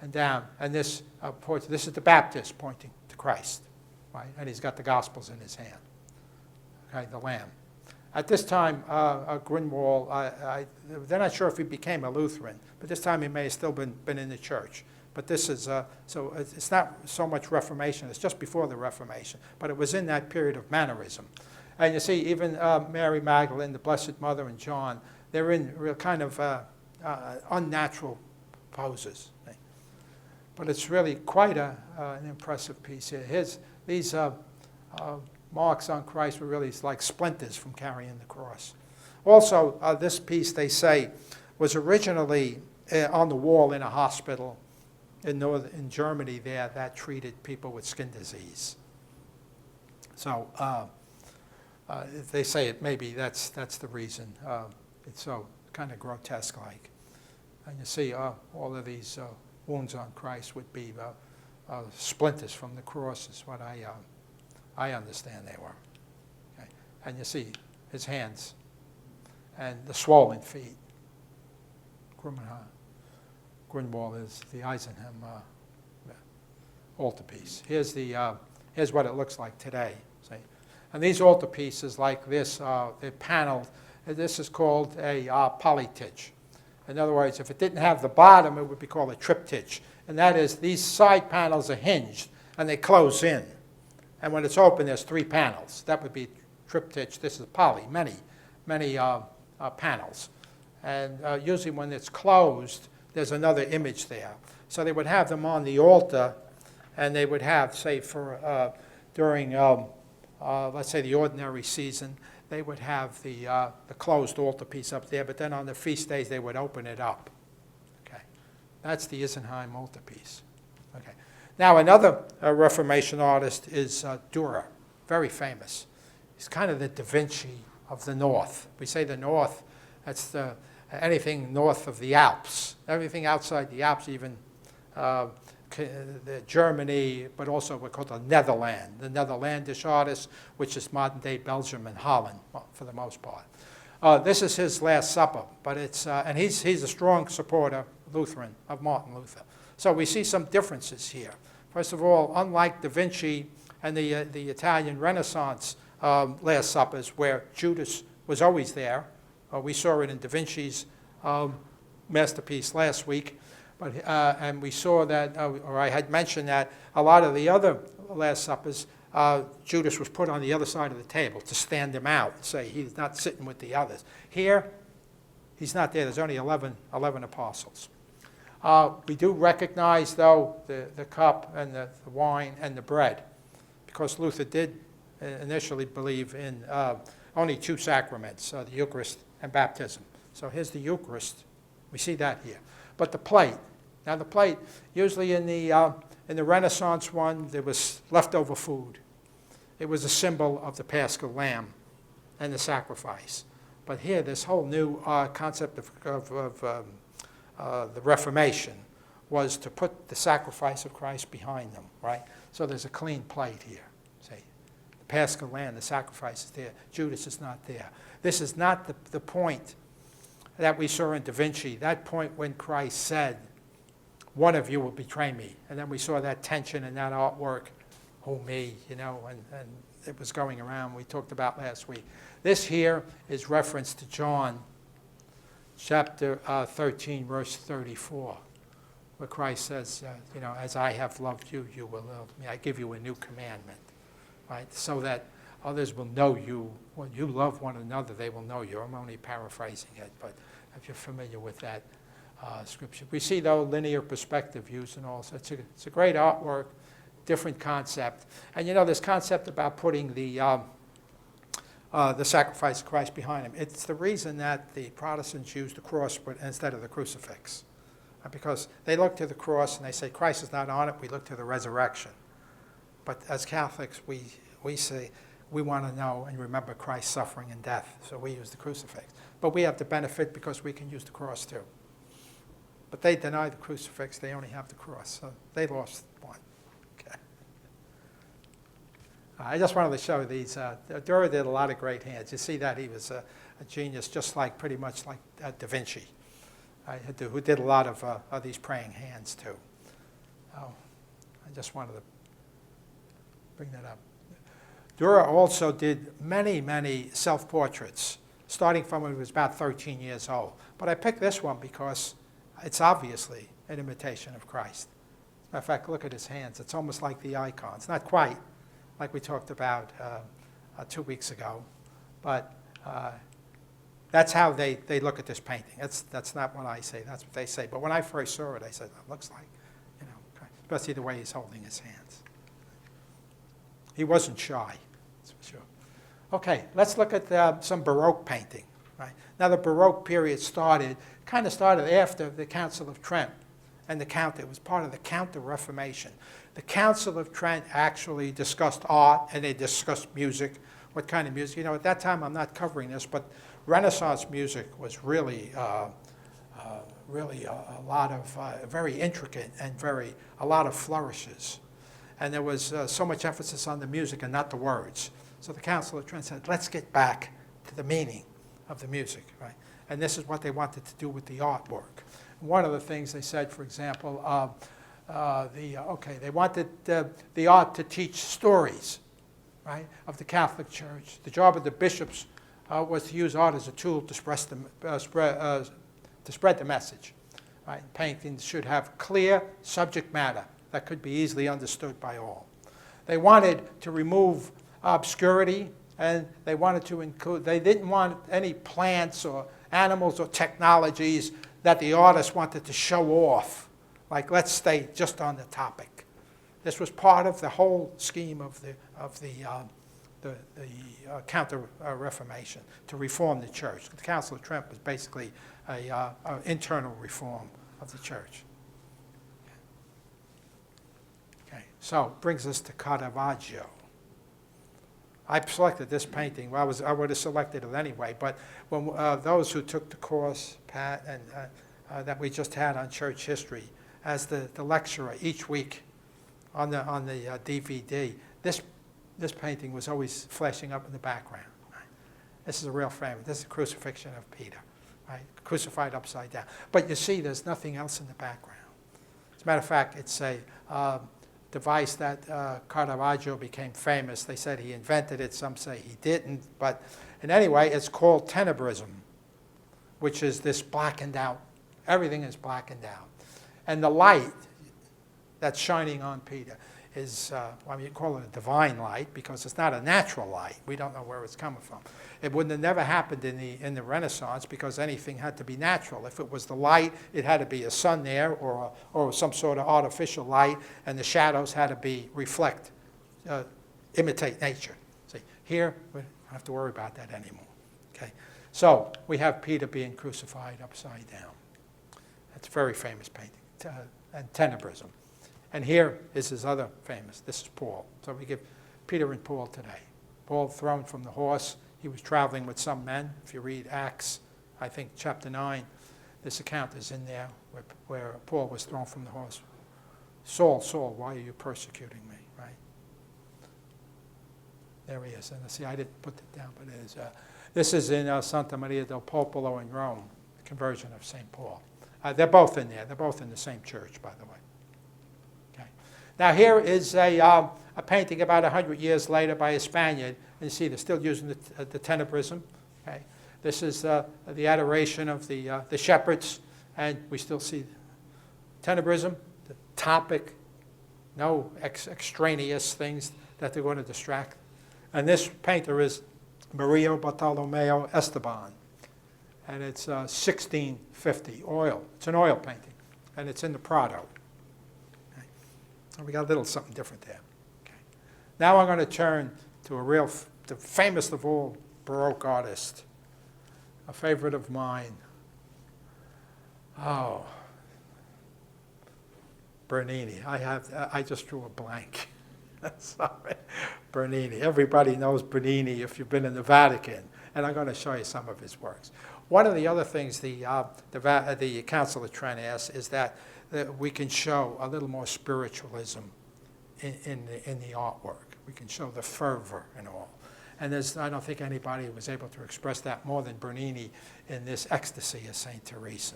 and down, and this is the Baptist pointing to Christ, right? And he's got the Gospels in his hand, okay, the Lamb. At this time, Grunwald, they're not sure if he became a Lutheran, but this time he may have still been in the church. But this is, so it's not so much Reformation, it's just before the Reformation, but it was in that period of mannerism. And you see, even Mary Magdalene, the Blessed Mother, and John, they're in real kind of unnatural poses. But it's really quite an impressive piece here. These marks on Christ were really like splinters from carrying the cross. Also, this piece, they say, was originally on the wall in a hospital in Germany there that treated people with skin disease. So they say it maybe that's the reason. It's so kind of grotesque-like. And you see all of these wounds on Christ would be splinters from the cross is what I understand they were. Okay. And you see his hands and the swollen feet. Grunwald is the Eisenham altarpiece. Here's what it looks like today. See? And these altarpieces like this, they're paneled. This is called a polytich. In other words, if it didn't have the bottom, it would be called a triptych. And that is, these side panels are hinged, and they close in. And when it's open, there's 3 panels. That would be triptych. This is poly, many panels. And usually when it's closed, there's another image there. So they would have them on the altar, and they would have, say, for during, let's say, the ordinary season, they would have the closed altarpiece up there, but then on the feast days, they would open it up. Okay, that's the Isenheim altarpiece. Okay, now another Reformation artist is Dürer, very famous. He's kind of the Da Vinci of the North. We say the North, that's anything north of the Alps. Everything outside the Alps, even Germany, but also what's called the Netherlands, the Netherlandish artist, which is modern-day Belgium and Holland, for the most part. This is his Last Supper, but it's and he's a strong supporter, Lutheran, of Martin Luther. So we see some differences here. First of all, unlike Da Vinci and the Italian Renaissance Last Suppers, where Judas was always there, we saw it in Da Vinci's masterpiece last week. But, and we saw that, or I had mentioned that a lot of the other Last Suppers, Judas was put on the other side of the table to stand him out, say he's not sitting with the others. Here, he's not there. There's only 11 apostles. We do recognize, though, the cup and the wine and the bread, because Luther did initially believe in only 2 sacraments, the Eucharist and baptism. So here's the Eucharist. We see that here. But the plate. Now the plate, usually in the Renaissance one, there was leftover food. It was a symbol of the Paschal Lamb and the sacrifice. But here, this whole new concept of the Reformation was to put the sacrifice of Christ behind them, right? So there's a clean plate here. See, the Paschal Lamb, the sacrifice is there. Judas is not there. This is not the point that we saw in Da Vinci, that point when Christ said, one of you will betray me. And then we saw that tension in that artwork, oh me, you know, and it was going around, we talked about last week. This here is reference to John chapter 13, verse 34, where Christ says, you know, as I have loved you, you will love me. I give you a new commandment, right? So that others will know you. When you love one another, they will know you. I'm only paraphrasing it, but if you're familiar with that scripture. We see, though, linear perspective used and all. So it's a great artwork, different concept. And, you know, this concept about putting the sacrifice of Christ behind him, it's the reason that the Protestants use the cross instead of the crucifix. Because they look to the cross and they say, Christ is not on it, we look to the resurrection. But as Catholics, we say, we want to know and remember Christ's suffering and death, so we use the crucifix. But we have the benefit because we can use the cross too. But they deny the crucifix, they only have the cross, so they lost one. Okay. I just wanted to show these. Dürer did a lot of great hands. You see that he was a genius, just like pretty much like Da Vinci, who did a lot of these praying hands too. I just wanted to bring that up. Dürer also did many, many self-portraits, starting from when he was about 13 years old. But I picked this one because it's obviously an imitation of Christ. As a matter of fact, look at his hands. It's almost like the icons. Not quite like we talked about 2 weeks ago, but that's how they look at this painting. That's not what I say. That's what they say. But when I first saw it, I said, it looks like, especially the way he's holding his hands. He wasn't shy, that's for sure. Okay, let's look at some Baroque painting. Right? Now, the Baroque period kind of started after the Council of Trent, and it was part of the Counter-Reformation. The Council of Trent actually discussed art, and they discussed music. What kind of music? At that time, I'm not covering this, but Renaissance music was really a lot of very intricate and a lot of flourishes. And there was so much emphasis on the music and not the words. So the Council of Trent said, let's get back to the meaning of the music, right? And this is what they wanted to do with the artwork. One of the things they said, for example, they wanted the art to teach stories, right, of the Catholic Church. The job of the bishops was to use art as a tool to spread the message. Right? Paintings should have clear subject matter that could be easily understood by all. They wanted to remove obscurity, and they wanted to include, they didn't want any plants or animals or technologies that the artist wanted to show off. Like, let's stay just on the topic. This was part of the whole scheme of the Counter-Reformation, to reform the church. The Council of Trent was basically an internal reform of the church. Okay, so brings us to Caravaggio. I selected this painting. Well, I would have selected it anyway, but when those who took the course, Pat, and that we just had on church history, as the lecturer each week on the DVD, this painting was always flashing up in the background. Right? This is a real frame. This is a crucifixion of Peter, right? Crucified upside down. But you see, there's nothing else in the background. As a matter of fact, it's a device that Caravaggio became famous. They said he invented it. Some say he didn't. But in any way, it's called tenebrism, which is this blackened out. Everything is blackened out. And the light that's shining on Peter is, you call it a divine light because it's not a natural light. We don't know where it's coming from. It wouldn't have never happened in the Renaissance because anything had to be natural. If it was the light, it had to be a sun there or some sort of artificial light, and the shadows had to imitate nature. See, here, we don't have to worry about that anymore. Okay? So we have Peter being crucified upside down. That's a very famous painting, and tenebrism. And here is his other famous. This is Paul. So we give Peter and Paul today. Paul thrown from the horse. He was traveling with some men. If you read Acts, I think chapter 9, this account is in there where Paul was thrown from the horse. Saul, Saul, why are you persecuting me? Right? There he is. And see, I didn't put it down, but it is. This is in Santa Maria del Popolo in Rome, the conversion of St. Paul. They're both in there. They're both in the same church, by the way. Now here is a painting about 100 years later by a Spaniard. And you see they're still using the tenebrism. Okay? This is the adoration of the shepherds. And we still see tenebrism, the topic, no extraneous things that they're going to distract. And this painter is Maria Bartolomeo Esteban. And it's 1650 oil. It's an oil painting. And it's in the Prado. We got a little something different there. Okay. Now I'm going to turn to the famous of all Baroque artists, a favorite of mine. Oh, Bernini. I just drew a blank. Sorry, Bernini. Everybody knows Bernini if you've been in the Vatican, and I'm going to show you some of his works. One of the other things the Council of Trent asks is that we can show a little more spiritualism in the artwork. We can show the fervor and all. And I don't think anybody was able to express that more than Bernini in this Ecstasy of St. Teresa.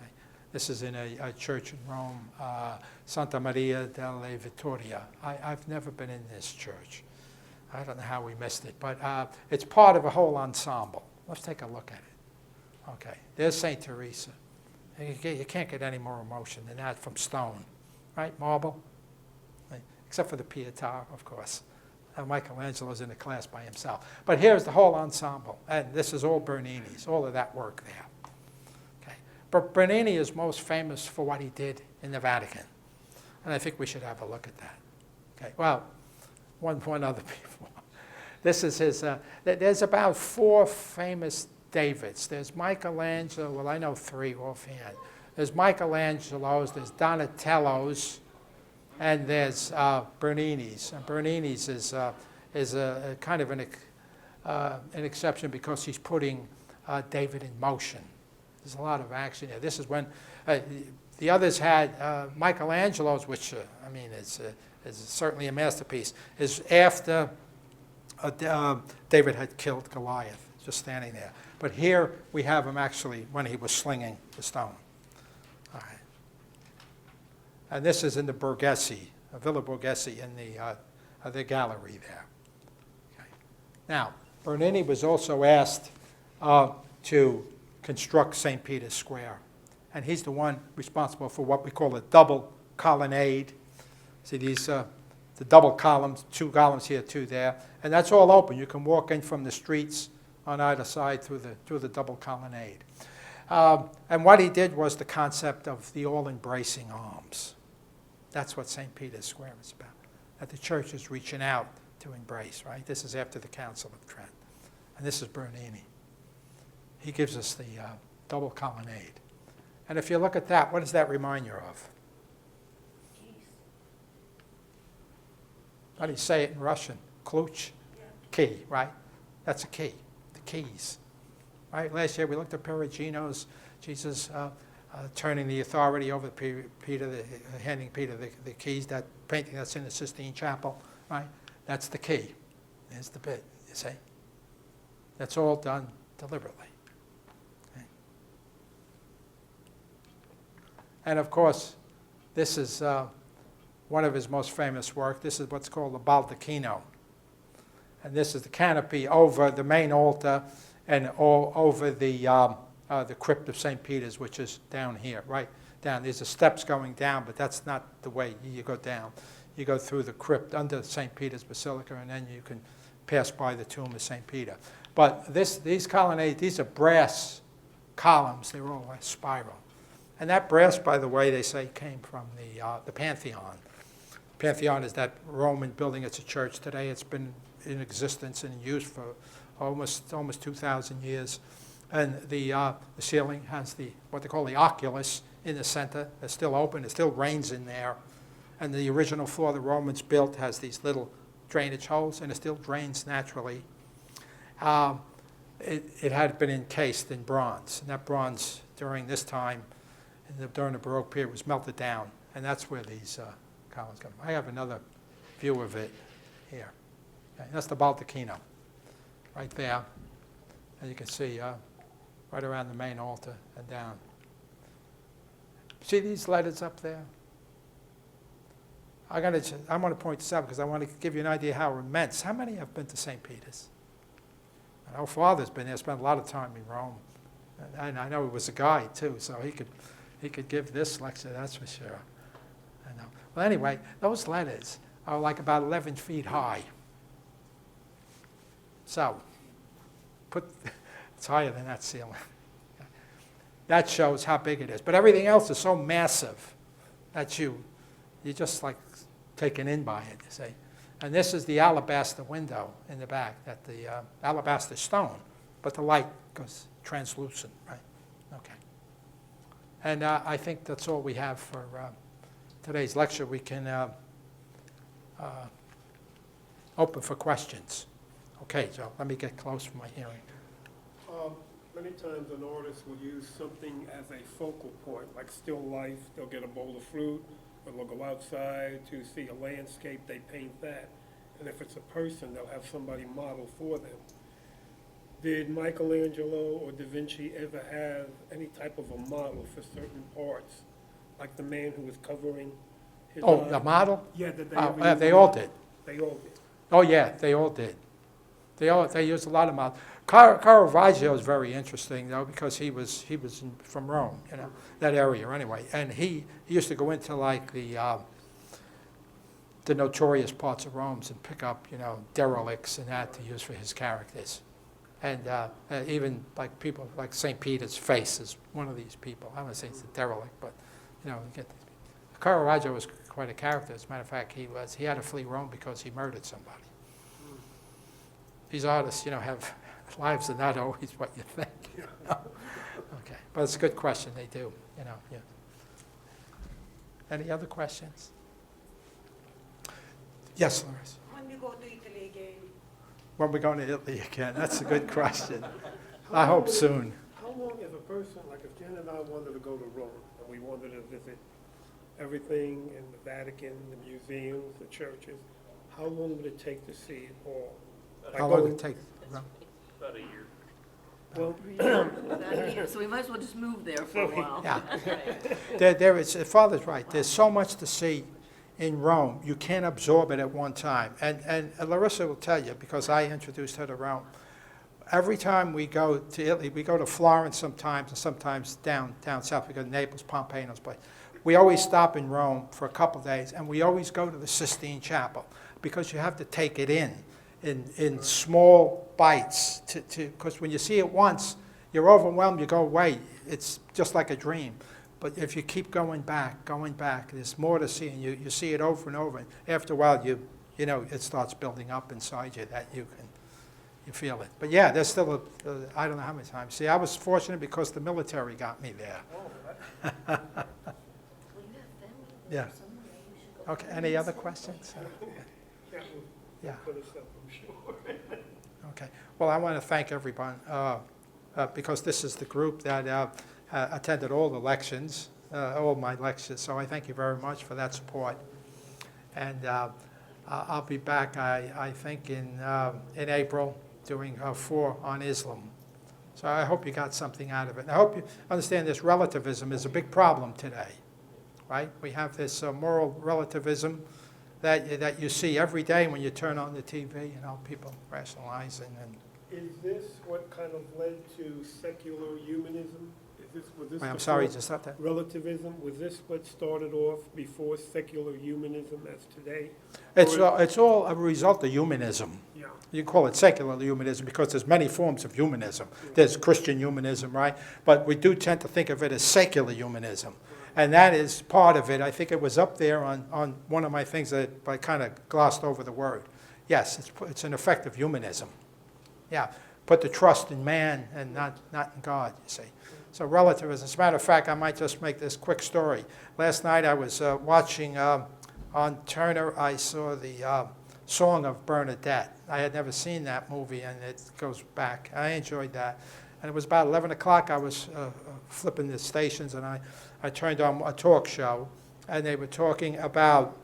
Okay. This is in a church in Rome, Santa Maria delle Vittoria. I've never been in this church, I don't know how we missed it, but it's part of a whole ensemble. Let's take a look at it. Okay, there's St. Teresa. You can't get any more emotion than that from stone, right? Marble, right? Except for the Pietà, of course. Michelangelo's in a class by himself. But here's the whole ensemble, and this is all Bernini's, all of that work there. Okay. But Bernini is most famous for what he did in the Vatican, and I think we should have a look at that. Okay. Well, one other before. This is his. There's about 4 famous Davids. There's Michelangelo. Well, I know 3 offhand. There's Michelangelo's. There's Donatello's. And there's Bernini's. And Bernini's is a kind of an exception because he's putting David in motion. There's a lot of action here. This is when the others had Michelangelo's, which I mean is certainly a masterpiece. Is after David had killed Goliath, just standing there. But here we have him actually when he was slinging the stone. All right. And this is in the Borghese, Villa Borghese, in the gallery there. Okay. Now, Bernini was also asked to construct St. Peter's Square. And he's the one responsible for what we call a double colonnade. See these, the double columns, 2 columns here, 2 there. And that's all open. You can walk in from the streets on either side through the double colonnade. And what he did was the concept of the all-embracing arms. That's what St. Peter's Square is about, that the church is reaching out to embrace, right? This is after the Council of Trent. And this is Bernini. He gives us the double colonnade. And if you look at that, what does that remind you of? How do you say it in Russian? Ключ? Yeah. Key, right? That's a key, the keys. Right? Last year we looked at Perugino's, Jesus turning the authority over to Peter, handing Peter the keys, that painting that's in the Sistine Chapel, right? That's the key. There's the bit, you see? That's all done deliberately. Okay. And of course, this is one of his most famous work. This is what's called the baldacchino. And this is the canopy over the main altar and all over the crypt of St. Peter's, which is down here, right down. There's the steps going down, but that's not the way you go down. You go through the crypt under St. Peter's Basilica, and then you can pass by the tomb of St. Peter. But these colonnades, these are brass columns. They're all like spiral. And that brass, by the way, they say came from the Pantheon. Pantheon is that Roman building. It's a church today. It's been in existence and used for almost 2,000 years. And the ceiling has what they call the oculus in the center. It's still open. It still rains in there. And the original floor the Romans built has these little drainage holes, and it still drains naturally. It had been encased in bronze, and that bronze during this time, during the Baroque period, was melted down, and that's where these columns come. I have another view of it here. Okay, that's the baldacchino, right there. And you can see right around the main altar and down. See these letters up there? I want to point this out because I want to give you an idea how immense. How many have been to St. Peter's? Our father's been there, spent a lot of time in Rome. And I know he was a guide too, so he could give this lecture, that's for sure. I know. Well, anyway, those letters are like about 11 feet high. So, it's higher than that ceiling. That shows how big it is. But everything else is so massive that you're just like taken in by it, you see. And this is the alabaster window in the back, that the alabaster stone, but the light goes translucent, right? Okay. And I think that's all we have for today's lecture. We can open for questions. Okay, so let me get close for my hearing. Many times an artist will use something as a focal point, like still life. They'll get a bowl of fruit, or they'll go outside to see a landscape, they paint that. And if it's a person, they'll have somebody model for them. Did Michelangelo or Da Vinci ever have any type of a model for certain parts? Like the man who was covering his eye? A model? Yeah, They all did. They all did. Oh yeah, they all did. They used a lot of mouth. Caravaggio is very interesting though, because he was from Rome, that area anyway, and he used to go into like the notorious parts of Rome and pick up derelicts and that to use for his characters, and even like people like St. Peter's face is one of these people. I don't say it's a derelict, but you get these people. Caravaggio was quite a character. As a matter of fact, he had to flee Rome because he murdered somebody. These artists, have lives that are not always what you think. Okay, but it's a good question. They do, Yeah. Any other questions? Yes, Loris. When you go to Italy again? When we're going to Italy again? That's a good question. I hope soon. How long is a person, like if Jen and I wanted to go to Rome, and we wanted to visit everything in the Vatican, the museums, the churches, how long would it take to see it all? How long would it take? About a year. Well, So we might as well just move there for a while. Yeah. There is, Father's right. There's so much to see in Rome. You can't absorb it at one time. And Larissa will tell you, because I introduced her to Rome. Every time we go to Italy, we go to Florence sometimes, and sometimes down south. We go to Naples, Pompeii, and those places. We always stop in Rome for a couple of days, and we always go to the Sistine Chapel, because you have to take it in small bites, because when you see it once, you're overwhelmed, you go away. It's just like a dream. But if you keep going back, there's more to see, and you see it over and over. And after a while, it starts building up inside you that you feel it. But yeah, there's still I don't know how many times. See, I was fortunate because the military got me there. Yeah. Okay, any other questions? Yeah. Okay. Well, I want to thank everyone because this is the group that attended all the lections, all my lectures. So I thank you very much for that support. And I'll be back, I think, in April doing 4 on Islam. So I hope you got something out of it. And I hope you understand this relativism is a big problem today, right? We have this moral relativism that you see every day when you turn on the TV, people rationalizing. And is this what kind of led to secular humanism? Was this I'm sorry, just not that. Relativism, was this what started off before secular humanism as today? It's all a result of humanism. Yeah. You call it secular humanism because there's many forms of humanism. There's Christian humanism, right? But we do tend to think of it as secular humanism. And that is part of it. I think it was up there on one of my things that I kind of glossed over the word. Yes, it's an effect of humanism. Yeah, put the trust in man and not in God, you see. So relativism. As a matter of fact, I might just make this quick story. Last night I was watching on Turner, I saw the Song of Bernadette. I had never seen that movie, and it goes back. I enjoyed that. And it was about 11 o'clock. I was flipping the stations, and I turned on a talk show, and they were talking about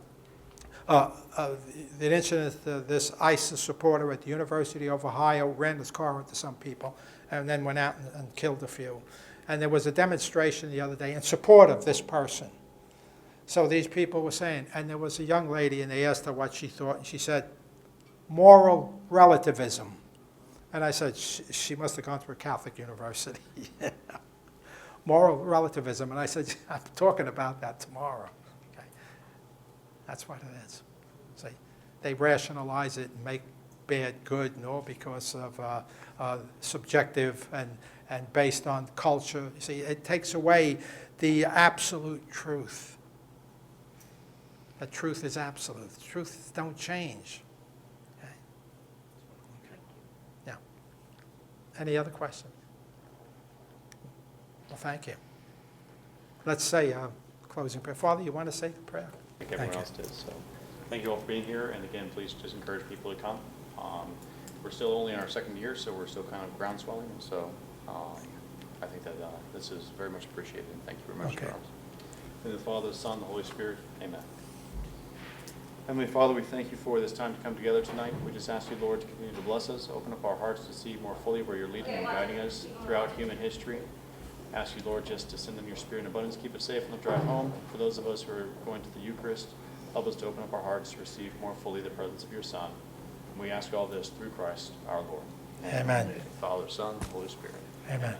the incident of this ISIS supporter at the University of Ohio ran his car into some people and then went out and killed a few. And there was a demonstration the other day in support of this person. So these people were saying, and there was a young lady, and they asked her what she thought, and she said, moral relativism. And I said, she must have gone to a Catholic university. Moral relativism. And I said, I'm talking about that tomorrow. Okay. That's what it is. See, they rationalize it and make bad good and all because of subjective and based on culture. You see, it takes away the absolute truth. The truth is absolute. The truths don't change. Okay. Okay. Yeah. Any other questions? Well, thank you. Let's say closing prayer. Father, you want to say the prayer? Like everyone else did. So thank you all for being here. And again, please just encourage people to come. We're still only in our second year, so we're still kind of ground swelling. And so I think that this is very much appreciated. And thank you very much, Okay. Charles. In the Father, the Son, the Holy Spirit. Amen. Heavenly Father, we thank you for this time to come together tonight. We just ask you, Lord, to continue to bless us, open up our hearts to see more fully where you're leading and guiding us throughout human history. Ask you, Lord, just to send them your Spirit in abundance, keep us safe on the drive home. For those of us who are going to the Eucharist, help us to open up our hearts to receive more fully the presence of your Son. And we ask all this through Christ our Lord. Amen. Father, Son, Holy Spirit. Amen.